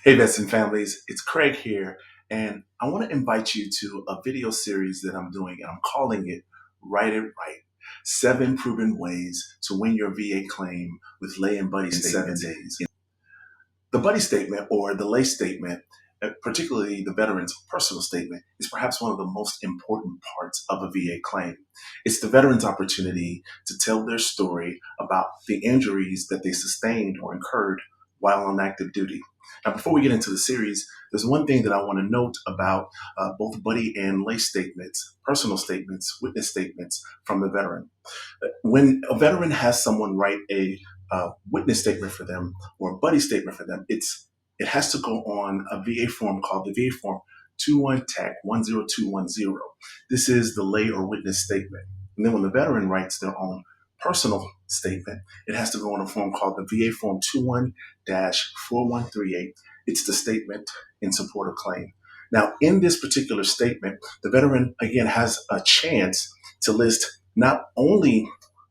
Hey, vets and families, it's Craig here, and I want to invite you to a video series that I'm doing, and I'm calling it Write It Right. 7 Proven Ways to Win Your VA Claim with Lay and Buddy in 7 days. The buddy statement or the lay statement, particularly the veteran's personal statement, is perhaps one of the most important parts of a VA claim. It's the veteran's opportunity to tell their story about the injuries that they sustained or incurred while on active duty. Now, before we get into the series, there's one thing that I want to note about both buddy and lay statements, personal statements, witness statements from the veteran. When a veteran has someone write a witness statement for them or a buddy statement for them, it has to go on a VA form called the VA form 21-TAC 10210. This is the lay or witness statement. And then when the veteran writes their own personal statement, it has to go on a form called the VA form 21-4138. It's the statement in support of claim. Now, in this particular statement, the veteran again has a chance to list not only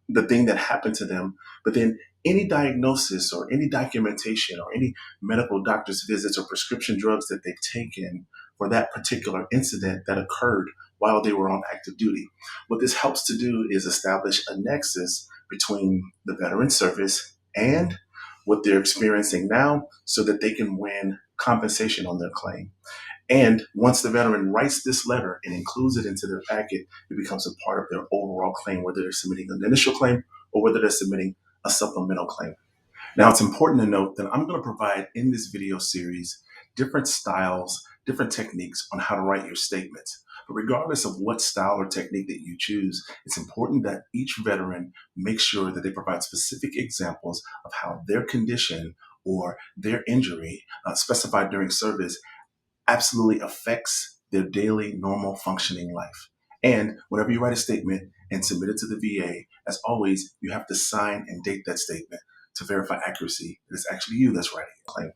the thing that happened to them, but then any diagnosis or any documentation or any medical doctor's visits or prescription drugs that they've taken for that particular incident that occurred while they were on active duty. What this helps to do is establish a nexus between the veteran service and what they're experiencing now so that they can win compensation on their claim. And once the veteran writes this letter and includes it into their packet, it becomes a part of their overall claim, whether they're submitting an initial claim or whether they're submitting a supplemental claim. Now, it's important to note that I'm going to provide in this video series different styles, different techniques on how to write your statements. But regardless of what style or technique that you choose, it's important that each veteran make sure that they provide specific examples of how their condition or their injury specified during service absolutely affects their daily normal functioning life. And whenever you write a statement and submit it to the VA, as always, you have to sign and date that statement to verify accuracy that it's actually you that's writing a claim.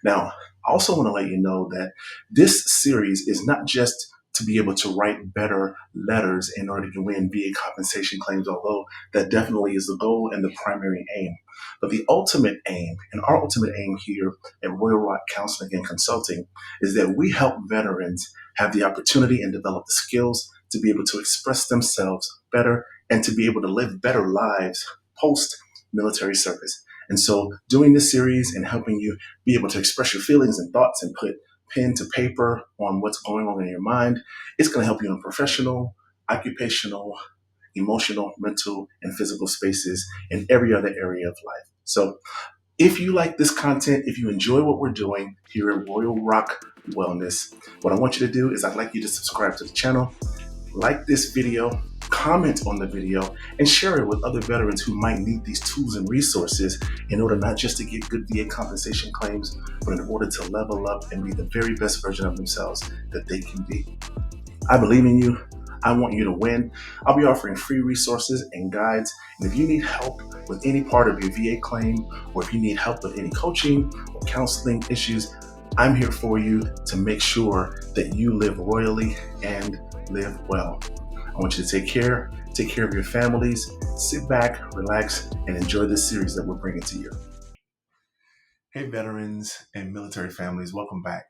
Now, I also want to let you know that this series is not just to be able to write better letters in order to win VA compensation claims, although that definitely is the goal and the primary aim. But the ultimate aim, and our ultimate aim here at Royal Rock Counseling and Consulting, is that we help veterans have the opportunity and develop the skills to be able to express themselves better and to be able to live better lives post military service. And so doing this series and helping you be able to express your feelings and thoughts and put pen to paper on what's going on in your mind, it's going to help you in professional, occupational, emotional, mental, and physical spaces in every other area of life. So if you like this content, if you enjoy what we're doing here at Royal Rock Wellness, what I want you to do is I'd like you to subscribe to the channel, like this video, comment on the video, and share it with other veterans who might need these tools and resources in order not just to get good VA compensation claims, but in order to level up and be the very best version of themselves that they can be. I believe in you. I want you to win. I'll be offering free resources and guides. And if you need help with any part of your VA claim, or if you need help with any coaching or counseling issues, I'm here for you to make sure that you live royally and live well. I want you to take care of your families, sit back, relax, and enjoy this series that we're bringing to you. Hey, veterans and military families, welcome back.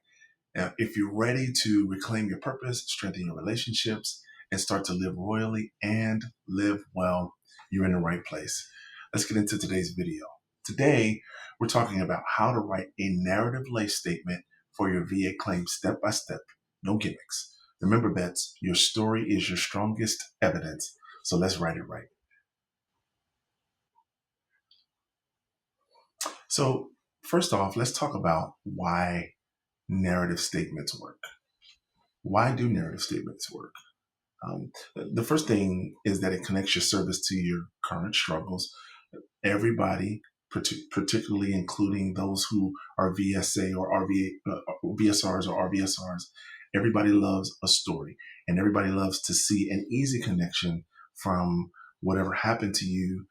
Now, if you're ready to reclaim your purpose, strengthen your relationships, and start to live royally and live well, you're in the right place. Let's get into today's video. Today, we're talking about how to write a narrative lay statement for your VA claim step by step, no gimmicks. Remember, vets, your story is your strongest evidence, so let's write it right. So first off, let's talk about why narrative statements work. Why do narrative statements work? The first thing is that it connects your service to your current struggles. Everybody, particularly including those who are VSA or VSRs or RVSRs, everybody loves a story, and everybody loves to see an easy connection from whatever happened to you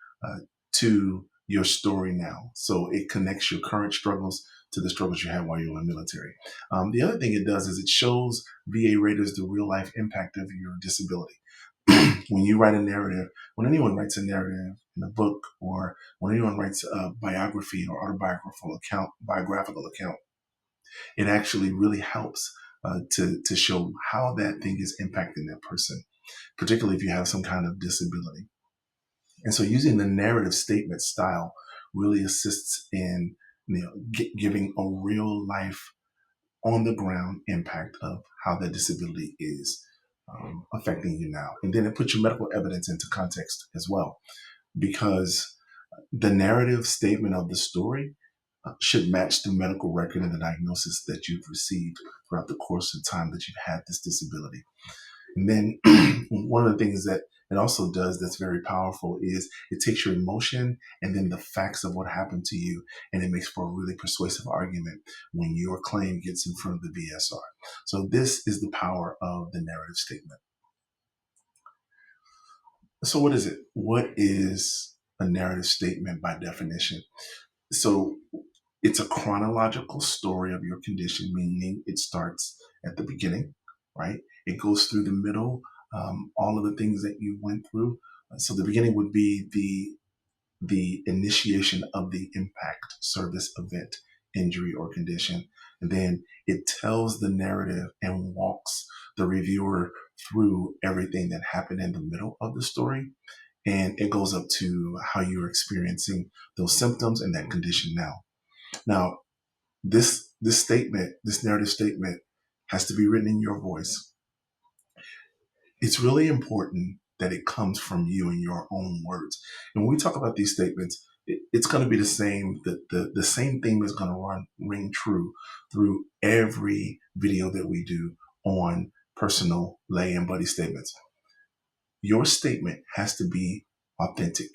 to your story now. So it connects your current struggles to the struggles you had while you were in the military. The other thing it does is it shows VA raters the real life impact of your disability. When you write a narrative, when anyone writes a narrative in a book, or when anyone writes a biography or biographical account, It actually really helps to show how that thing is impacting that person, particularly if you have some kind of disability. And so using the narrative statement style really assists in giving a real life on the ground impact of how that disability is affecting you now. And then it puts your medical evidence into context as well, because the narrative statement of the story should match the medical record and the diagnosis that you've received throughout the course of time that you've had this disability. And then one of the things that it also does that's very powerful is it takes your emotion and then the facts of what happened to you, and it makes for a really persuasive argument when your claim gets in front of the VSR. So this is the power of the narrative statement. So what is it? What is a narrative statement by definition? So it's a chronological story of your condition, meaning it starts at the beginning, right? It goes through the middle, all of the things that you went through. So the beginning would be the initiation of the impact service event, injury or condition. And then it tells the narrative and walks the reviewer through everything that happened in the middle of the story. And it goes up to how you're experiencing those symptoms and that condition now. Now, this statement, this narrative statement, has to be written in your voice. It's really important that it comes from you in your own words. And when we talk about these statements, it's going to be the same. The same thing is going to ring true through every video that we do on personal lay and buddy statements. Your statement has to be authentic.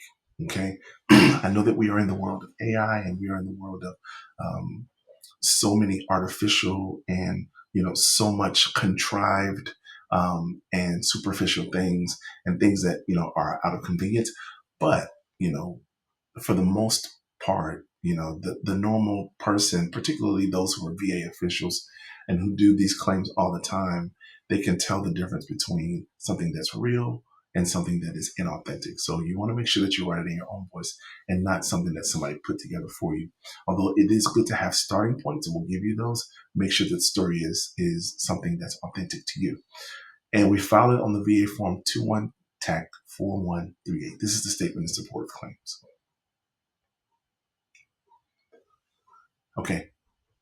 Okay. I know that we are in the world of AI and we are in the world of so many artificial and so much contrived and superficial things and things that are out of convenience. But you know for the most part, the normal person, particularly those who are VA officials and who do these claims all the time, they can tell the difference between something that's real and something that is inauthentic. So you want to make sure that you write it in your own voice and not something that somebody put together for you. Although it is good to have starting points, and we'll give you those. Make sure that the story is something that's authentic to you. And we filed it on the VA form 21 TAC 4138. This is the statement in support of claims. Okay,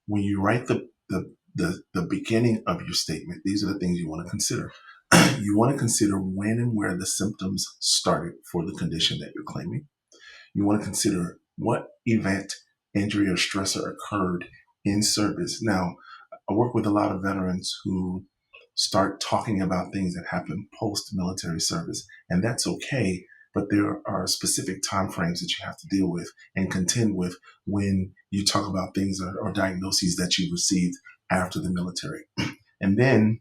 when you write the beginning of your statement, these are the things you want to consider. You want to consider when and where the symptoms started for the condition that you're claiming. You want to consider what event, injury, or stressor occurred in service. Now, I work with a lot of veterans who start talking about things that happen post-military service, and that's okay. But there are specific time frames that you have to deal with and contend with when you talk about things or diagnoses that you received after the military. And then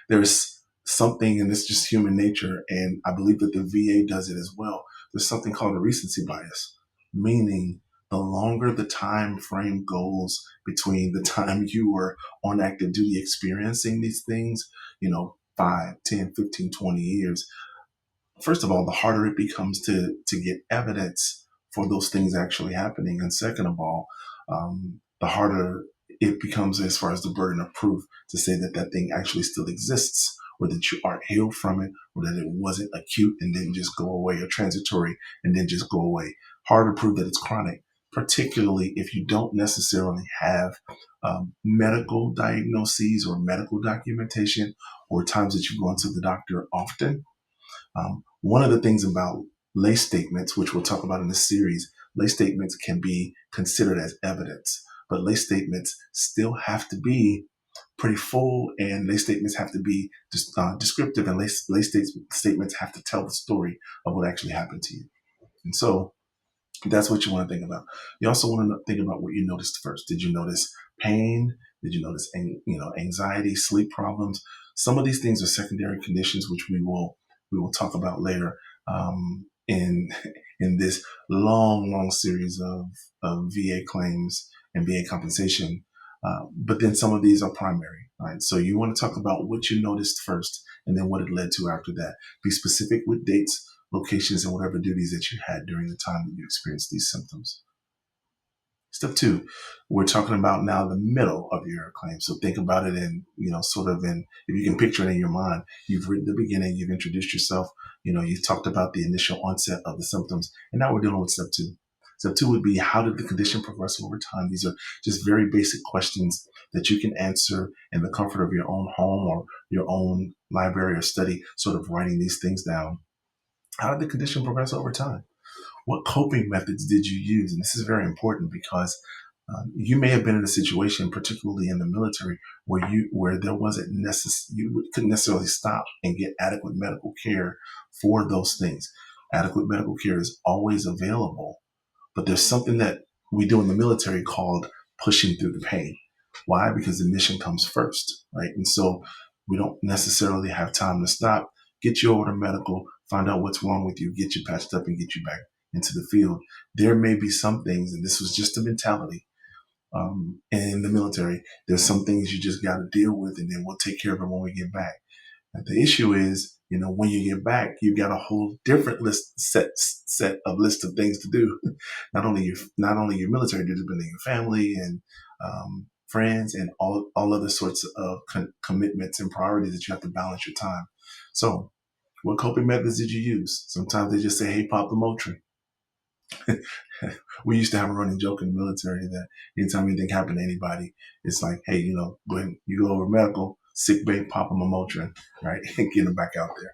there's something, and it's just human nature, and I believe that the VA does it as well. There's something called a recency bias, meaning the longer the time frame goes between the time you were on active duty experiencing these things, 5, 10, 15, 20 years, first of all, the harder it becomes to get evidence for those things actually happening. And second of all, the harder it becomes as far as the burden of proof to say that that thing actually still exists, or that you aren't healed from it, or that it wasn't acute and didn't just go away, or transitory and then just go away. Hard to prove that it's chronic, particularly if you don't necessarily have medical diagnoses or medical documentation, or times that you go into the doctor often. One of the things about lay statements, which we'll talk about in this series, lay statements can be considered as evidence, but lay statements still have to be pretty full, and lay statements have to be descriptive, and statements have to tell the story of what actually happened to you. And so that's what you want to think about. You also want to think about what you noticed first. Did you notice pain? Did you notice anxiety, sleep problems? Some of these things are secondary conditions, which we will talk about later in in this long series of VA claims and VA compensation. But then some of these are primary, right? So you want to talk about what you noticed first, and then what it led to after that. Be specific with dates, locations, and whatever duties that you had during the time that you experienced these symptoms. Step two, we're talking about now the middle of your claim. So think about it in, sort of in, if you can picture it in your mind, you've written the beginning, you've introduced yourself, you've talked about the initial onset of the symptoms, and now we're dealing with step two. Step two would be, how did the condition progress over time? These are just very basic questions that you can answer in the comfort of your own home or your own library or study, sort of writing these things down. How did the condition progress over time? What coping methods did you use? And this is very important because you may have been in a situation, particularly in the military, where there wasn't you couldn't necessarily stop and get adequate medical care for those things. Adequate medical care is always available, but there's something that we do in the military called pushing through the pain. Why? Because the mission comes first, right? And so we don't necessarily have time to stop, get you over to medical, find out what's wrong with you, get you patched up, and get you back into the field. There may be some things, and this was just a mentality in the military, there's some things you just got to deal with, and then we'll take care of them when we get back. And the issue is, when you get back, you've got a whole different set of list of things to do. not only your military duties, but then your family and friends and all other sorts of commitments and priorities that you have to balance your time. So, what coping methods did you use? Sometimes they just say, "Hey, pop the Motrin." We used to have a running joke in the military that anytime anything happened to anybody, it's like, hey, when you go over medical, sick bay, pop them a Motrin, right? And get them back out there.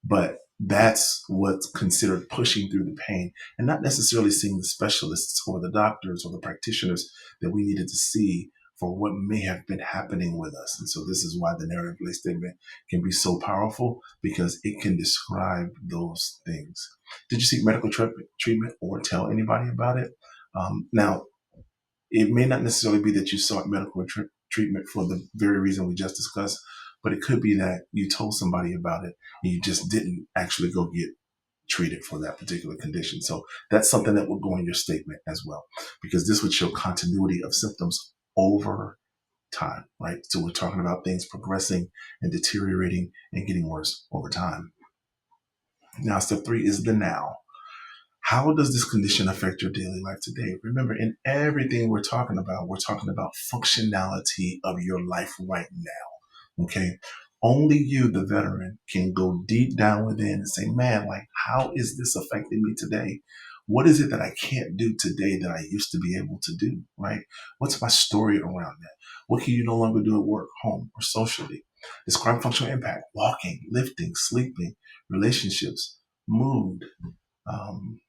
But that's what's considered pushing through the pain and not necessarily seeing the specialists or the doctors or the practitioners that we needed to see for what may have been happening with us. And so this is why the narrative relay statement can be so powerful, because it can describe those things. Did you seek medical treatment or tell anybody about it? Now, it may not necessarily be that you sought medical treatment for the very reason we just discussed, but it could be that you told somebody about it and you just didn't actually go get treated for that particular condition. So that's something that will go in your statement as well, because this would show continuity of symptoms over time, right? So we're talking about things progressing and deteriorating and getting worse over time. Now, step three is the now. How does this condition affect your daily life today? Remember, in everything we're talking about functionality of your life right now. Okay. Only you, the veteran, can go deep down within and say, man, like, how is this affecting me today? What is it that I can't do today that I used to be able to do, right? What's my story around that? What can you no longer do at work, home, or socially? Describe functional impact: walking, lifting, sleeping, relationships, mood, um,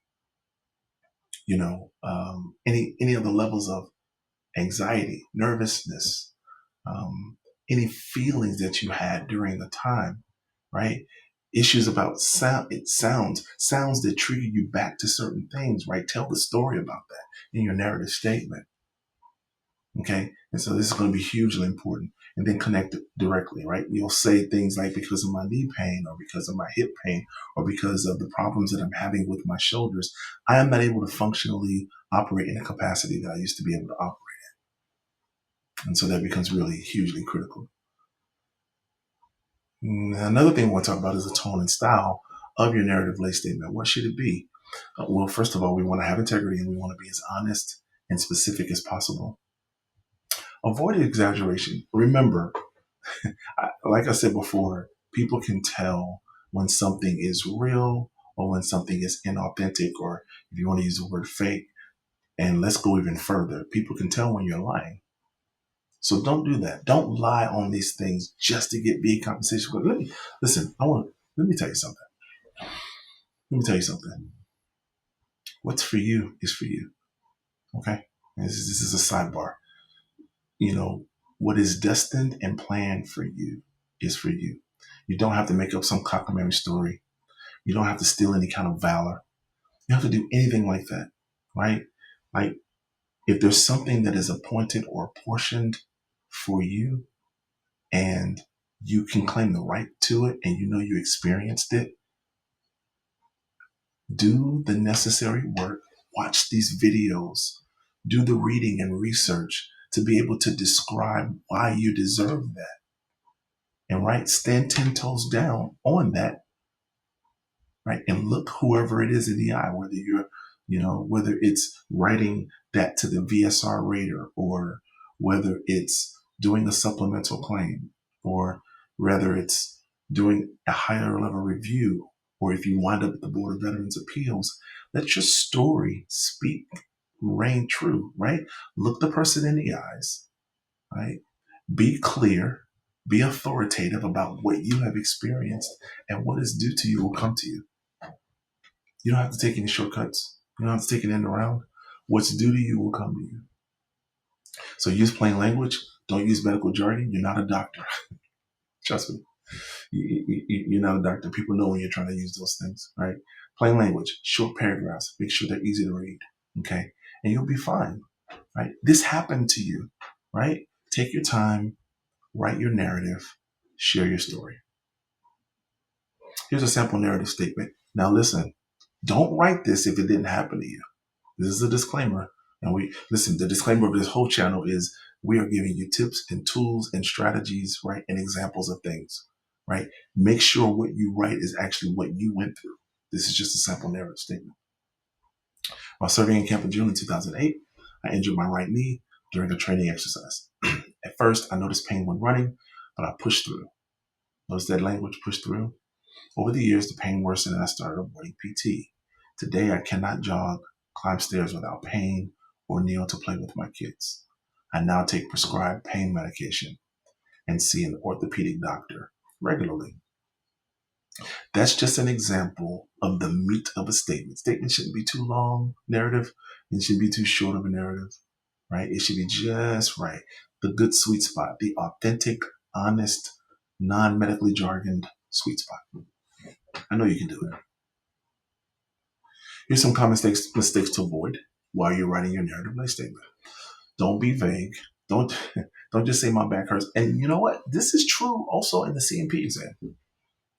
any of the levels of anxiety, nervousness, any feelings that you had during the time, right? Issues about sounds that trigger you back to certain things, right? Tell the story about that in your narrative statement. Okay. And so this is going to be hugely important. And then connect it directly, right? You'll say things like, because of my knee pain or because of my hip pain or because of the problems that I'm having with my shoulders, I am not able to functionally operate in a capacity that I used to be able to operate. And so that becomes really hugely critical. Another thing we want to talk about is the tone and style of your narrative lay statement. What should it be? Well, first of all, we want to have integrity and we want to be as honest and specific as possible. Avoid exaggeration. Remember, like I said before, people can tell when something is real or when something is inauthentic, or if you want to use the word fake. And let's go even further. People can tell when you're lying. So don't do that. Don't lie on these things just to get big compensation. Let me tell you something. Let me tell you something. What's for you is for you. Okay? This is a sidebar. What is destined and planned for you is for you. You don't have to make up some cockamamie story. You don't have to steal any kind of valor. You don't have to do anything like that, right? Like, if there's something that is appointed or apportioned for you and you can claim the right to it and you experienced it, do the necessary work, watch these videos, do the reading and research to be able to describe why you deserve that. And right, stand 10 toes down on that, right? And look whoever it is in the eye, whether it's writing that to the VSR rater, or whether it's doing a supplemental claim, or whether it's doing a higher level review, or if you wind up at the Board of Veterans Appeals, let your story speak, reign true, right? Look the person in the eyes, right? Be clear, be authoritative about what you have experienced, and what is due to you will come to you. You don't have to take any shortcuts. You don't have to take it in and around. What's due to you will come to you. So use plain language. Don't use medical jargon. You're not a doctor. Trust me. You're not a doctor. People know when you're trying to use those things, right? Plain language, short paragraphs. Make sure they're easy to read, okay? And you'll be fine, right? This happened to you, right? Take your time, write your narrative, share your story. Here's a sample narrative statement. Now listen, don't write this if it didn't happen to you. This is a disclaimer. And the disclaimer of this whole channel is we are giving you tips and tools and strategies, right? And examples of things, right? Make sure what you write is actually what you went through. This is just a sample narrative statement. While serving in Camp in June in 2008, I injured my right knee during a training exercise. At first, I noticed pain when running, but I pushed through. Notice that language, push through? Over the years, the pain worsened and I started avoiding PT. Today, I cannot jog, climb stairs without pain, or kneel to play with my kids. I now take prescribed pain medication and see an orthopedic doctor regularly. That's just an example of the meat of a statement. Statement shouldn't be too long, narrative. It shouldn't be too short of a narrative, right? It should be just right. The good sweet spot, the authentic, honest, non-medically jargoned sweet spot. I know you can do it. Here's some common mistakes to avoid while you're writing your narrative life statement. Don't be vague. Don't don't just say my back hurts. And you know what? This is true also in the CMP exam.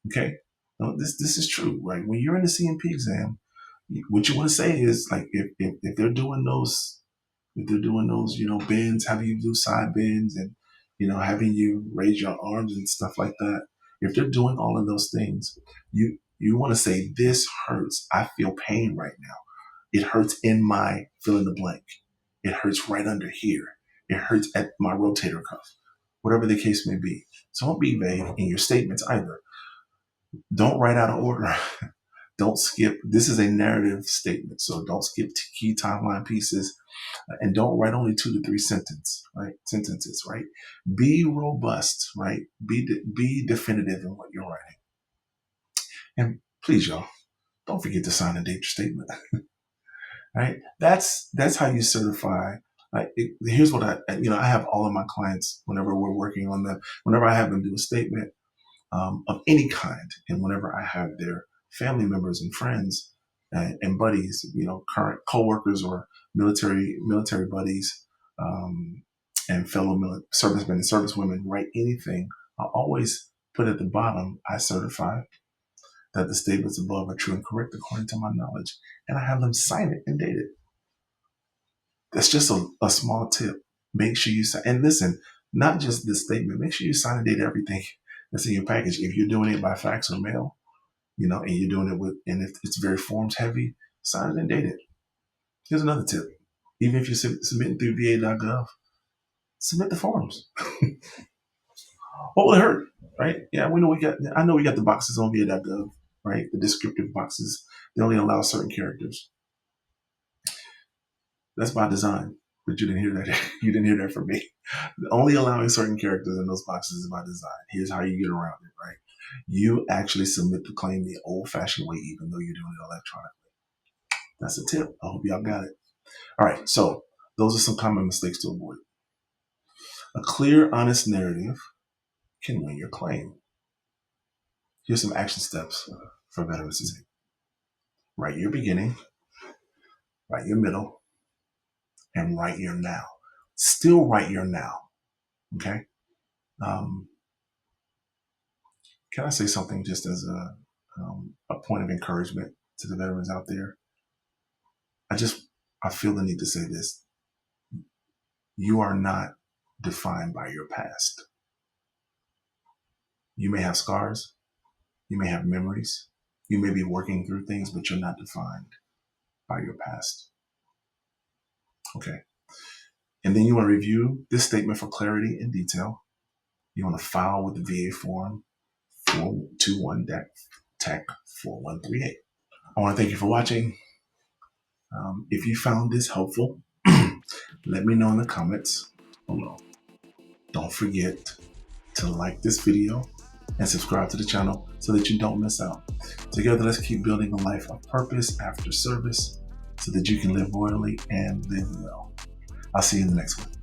Okay, no, this is true, right? When you're in the CMP exam, what you want to say is like if they're doing those bends, having you do side bends, and having you raise your arms and stuff like that. If they're doing all of those things, you want to say this hurts. I feel pain right now. It hurts in my fill in the blank. It hurts right under here. It hurts at my rotator cuff. Whatever the case may be. So don't be vague in your statements either. Don't write out of order. Don't skip. This is a narrative statement, so don't skip key timeline pieces, and don't write only 2 to 3 sentences. Right? Be robust. Right? Be definitive in what you're writing. And please, y'all, don't forget to sign and date your statement. Right? That's how you certify. Here's what I have all of my clients whenever we're working on them. Whenever I have them do a statement of any kind, and whenever I have their family members and friends and buddies, current coworkers or military buddies, and fellow servicemen and servicewomen write anything, I always put at the bottom, I certify that the statements above are true and correct according to my knowledge, and I have them sign it and date it. That's just a small tip. Make sure you sign, and listen, not just this statement, make sure you sign and date everything that's in your package. If you're doing it by fax or mail, and you're doing it and if it's very forms heavy, sign it and date it. Here's another tip. Even if you're submitting through va.gov, submit the forms. What will it hurt, right? Yeah, I know we got the boxes on va.gov, right? The descriptive boxes, they only allow certain characters. That's by design. But you didn't hear that. You didn't hear that from me. Only allowing certain characters in those boxes is by design. Here's how you get around it, right? You actually submit the claim the old-fashioned way, even though you're doing it electronically. That's a tip. I hope y'all got it. All right, so those are some common mistakes to avoid. A clear, honest narrative can win your claim. Here's some action steps for veterans to take. Write your beginning, write your middle, and write your now. Still write your now, okay? Um, can I say something just as a point of encouragement to the veterans out there? I feel the need to say this. You are not defined by your past. You may have scars. You may have memories. You may be working through things, but you're not defined by your past. Okay. And then you want to review this statement for clarity and detail. You want to file with the VA form 421 TEC 4138. I want to thank you for watching. If you found this helpful, let me know in the comments below. Don't forget to like this video and subscribe to the channel so that you don't miss out. Together, let's keep building a life of purpose after service so that you can live royally and live well. I'll see you in the next one.